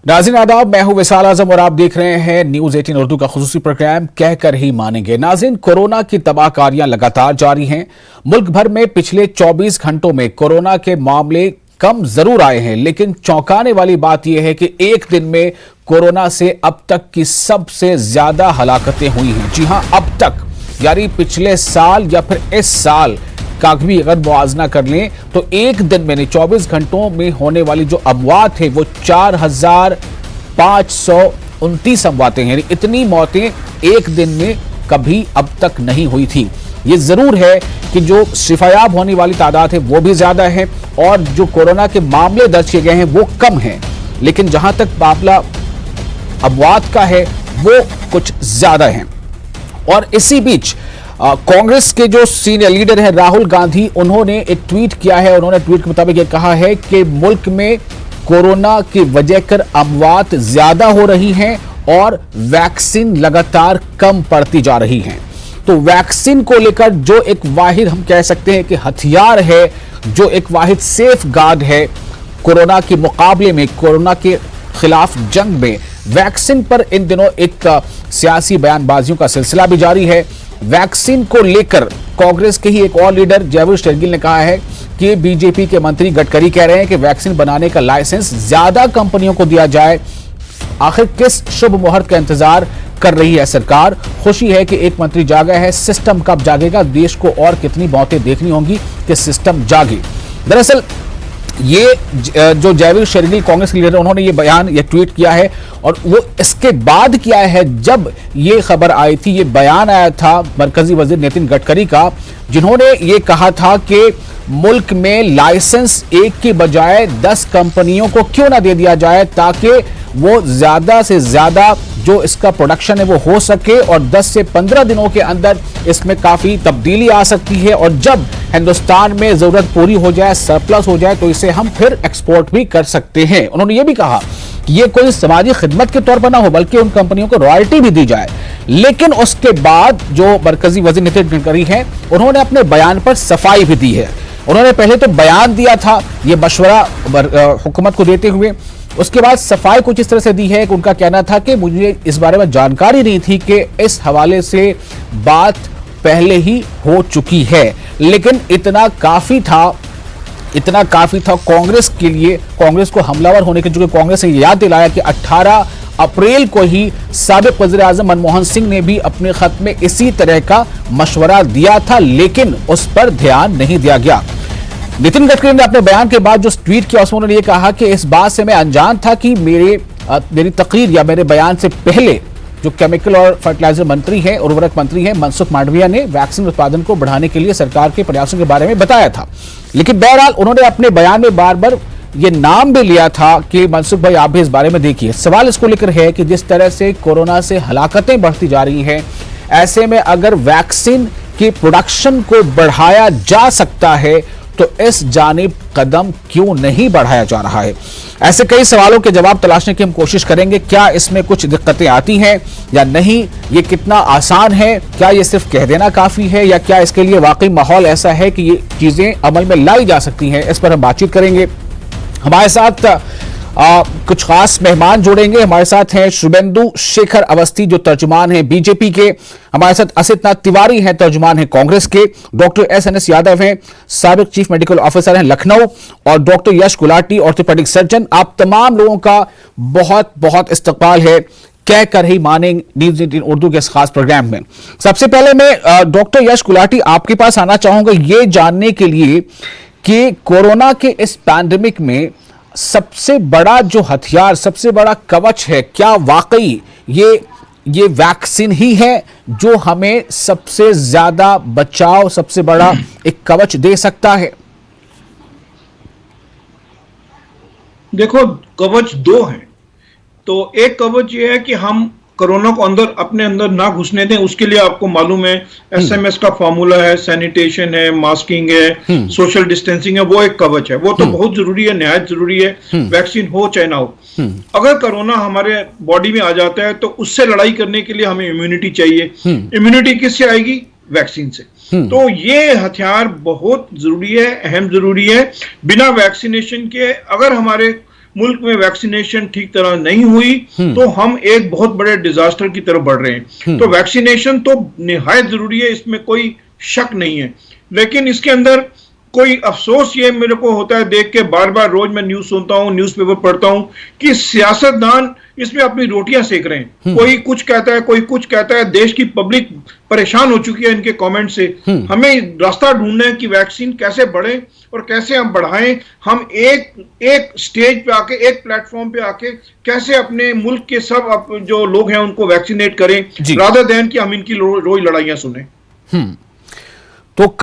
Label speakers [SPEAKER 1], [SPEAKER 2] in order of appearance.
[SPEAKER 1] नाज़रीन आदाब, मैं हूं विशाल आजम और आप देख रहे हैं न्यूज 18 उर्दू का खुसूसी प्रोग्राम कहकर ही मानेंगे। नाज़रीन, कोरोना की तबाहकारियां लगातार जारी हैं। मुल्क भर में पिछले 24 घंटों में कोरोना के मामले कम जरूर आए हैं, लेकिन चौंकाने वाली बात यह है कि एक दिन में कोरोना से अब तक की सबसे ज्यादा हलाकतें हुई हैं। जी हां, अब तक, यानी पिछले साल या फिर इस साल का भी अगर मुआवजा कर लें तो एक दिन में 24 घंटों में होने वाली जो अमवात है वो 4,529 अमवातें हैं। इतनी मौतें एक दिन में कभी अब तक नहीं हुई थी। ये जरूर है कि जो शिफायाब होने वाली तादाद है वो भी ज्यादा है और जो कोरोना के मामले दर्ज किए गए हैं वो कम हैं, लेकिन जहां तक मामला अमवात का है वो कुछ ज्यादा है। और इसी बीच कांग्रेस के जो सीनियर लीडर हैं राहुल गांधी, उन्होंने एक ट्वीट किया है। उन्होंने ट्वीट के मुताबिक ये कहा है कि मुल्क में कोरोना की वजह कर अमवात ज्यादा हो रही हैं और वैक्सीन लगातार कम पड़ती जा रही हैं। तो वैक्सीन को लेकर जो एक वाहिद हम कह सकते हैं कि हथियार है, जो एक वाहिद सेफ गार्ड है कोरोना के मुकाबले में, कोरोना के खिलाफ जंग में, वैक्सीन पर इन दिनों एक सियासी बयानबाजियों का सिलसिला भी जारी है। वैक्सीन को लेकर कांग्रेस के ही एक और लीडर जयवीर शेरगिल ने कहा है कि बीजेपी के मंत्री गडकरी कह रहे हैं कि वैक्सीन बनाने का लाइसेंस ज्यादा कंपनियों को दिया जाए। आखिर किस शुभ मुहूर्त का इंतजार कर रही है सरकार? खुशी है कि एक मंत्री जागा है, सिस्टम कब जागेगा? देश को और कितनी मौतें देखनी होंगी कि सिस्टम जागे? दरअसल ये जो जयवीर शेरगिल कांग्रेस के लीडर, उन्होंने ये बयान, ये ट्वीट किया है और वो इसके बाद किया है जब ये खबर आई थी, ये बयान आया था मरकजी वजीर नितिन गडकरी का, जिन्होंने ये कहा था कि मुल्क में लाइसेंस एक की बजाय 10 कंपनियों को क्यों ना दे दिया जाए ताकि वो ज्यादा से ज्यादा जो इसका प्रोडक्शन है वो हो सके और 10 से 15 दिनों के अंदर इसमें काफी तब्दीली आ सकती है और जब हिंदुस्तान में जरूरत पूरी हो जाए, सरप्लस हो जाए, तो इसे हम फिर एक्सपोर्ट भी कर सकते हैं। उन्होंने ये भी कहा कि ये कोई समाजी खिदमत के तौर पर ना हो बल्कि उन कंपनियों को रॉयल्टी भी दी जाए। लेकिन उसके बाद जो मरकजी वजीर नितिन गडकरी हैं, उन्होंने अपने बयान पर सफाई भी दी है। उन्होंने पहले तो बयान दिया था ये मशवरा हुकूमत को देते हुए, उसके बाद सफाई कुछ इस तरह से दी है कि उनका कहना था कि मुझे इस बारे में जानकारी नहीं थी कि इस हवाले से बात पहले ही हो चुकी है, लेकिन इतना काफी था कांग्रेस के लिए, कांग्रेस को हमलावर होने के, जो कांग्रेस ने याद दिलाया कि 18 अप्रैल को ही साबिक वज़ीर आज़म मनमोहन सिंह ने भी अपने खत में इसी तरह का मशवरा दिया था, लेकिन उस पर ध्यान नहीं दिया गया। नितिन गडकरी ने अपने बयान के बाद जो ट्वीट किया उसमें उन्होंने ये कहा कि इस बात से मैं अनजान था कि मेरी तकरीर या मेरे बयान से पहले जो केमिकल और फर्टिलाइजर मंत्री हैं, उर्वरक मंत्री हैं, मनसुख मांडविया ने वैक्सीन उत्पादन को बढ़ाने के लिए सरकार के प्रयासों के बारे में बताया था। लेकिन बहरहाल उन्होंने अपने बयान में बार बार ये नाम भी लिया था कि मनसुख भाई आप भी इस बारे में देखिए। सवाल इसको लेकर है कि जिस तरह से कोरोना से हलाकतें बढ़ती जा रही हैं, ऐसे में अगर वैक्सीन के प्रोडक्शन को बढ़ाया जा सकता है तो इस जानिब कदम क्यों नहीं बढ़ाया जा रहा है? ऐसे कई सवालों के जवाब तलाशने की हम कोशिश करेंगे। क्या इसमें कुछ दिक्कतें आती हैं या नहीं? ये कितना आसान है? क्या ये सिर्फ कह देना काफी है या क्या इसके लिए वाकई माहौल ऐसा है कि ये चीजें अमल में लाई जा सकती हैं? इस पर हम बातचीत करेंगे। हमारे साथ कुछ खास मेहमान जुड़ेंगे। हमारे साथ हैं शुभेंदु शेखर अवस्थी जो तर्जुमान हैं बीजेपी के, हमारे साथ असितनाथ तिवारी हैं तर्जुमान हैं कांग्रेस के, डॉक्टर एस यादव हैं साबिक चीफ मेडिकल ऑफिसर हैं लखनऊ, और डॉक्टर यश गुलाटी ऑर्थोपेडिक सर्जन। आप तमाम लोगों का बहुत बहुत इस्तकबाल है कहकर ही माने न्यूज 18 उर्दू के इस खास प्रोग्राम में। सबसे पहले मैं डॉक्टर यश गुलाटी आपके पास आना चाहूंगा ये जानने के लिए कि कोरोना के इस पैंडेमिक में सबसे बड़ा जो हथियार, सबसे बड़ा कवच है, क्या वाकई ये वैक्सीन ही है जो हमें सबसे ज्यादा बचाव, सबसे बड़ा एक कवच दे सकता है?
[SPEAKER 2] देखो, कवच दो हैं। तो एक कवच ये है कि हम कोरोना को अपने अंदर ना घुसने दें। उसके लिए आपको मालूम है SMS का फॉर्मूला है, सैनिटेशन है, मास्किंग है, सोशल डिस्टेंसिंग है, वो एक कवच है। वो तो बहुत जरूरी है, निहायत जरूरी है, वैक्सीन हो चाहे ना हो। अगर कोरोना हमारे बॉडी में आ जाता है तो उससे लड़ाई करने के लिए हमें इम्यूनिटी चाहिए। इम्यूनिटी किससे आएगी? वैक्सीन से। तो ये हथियार बहुत जरूरी है, अहम जरूरी है। बिना वैक्सीनेशन के अगर हमारे मुल्क में वैक्सीनेशन ठीक तरह नहीं हुई तो हम एक बहुत बड़े डिजास्टर की तरफ बढ़ रहे हैं। तो वैक्सीनेशन तो निहायत जरूरी है, इसमें कोई शक नहीं है, लेकिन इसके अंदर कोई अफसोस ये मेरे को होता है देख के, बार बार रोज मैं न्यूज सुनता हूं, न्यूज़पेपर पढ़ता हूं कि सियासतदान इसमें अपनी रोटियां सेक रहे हैं। कोई कुछ कहता है, कोई कुछ कहता है। देश की पब्लिक परेशान हो चुकी है इनके कमेंट से। हमें रास्ता ढूंढना है कि वैक्सीन कैसे बढ़े और कैसे हम बढ़ाएं। हम एक स्टेज पे आके, एक प्लेटफॉर्म पे आके कैसे अपने मुल्क के सब जो लोग हैं उनको वैक्सीनेट करें, रादर देन कि हम इनकी रोज लड़ाइयां सुने।
[SPEAKER 1] तो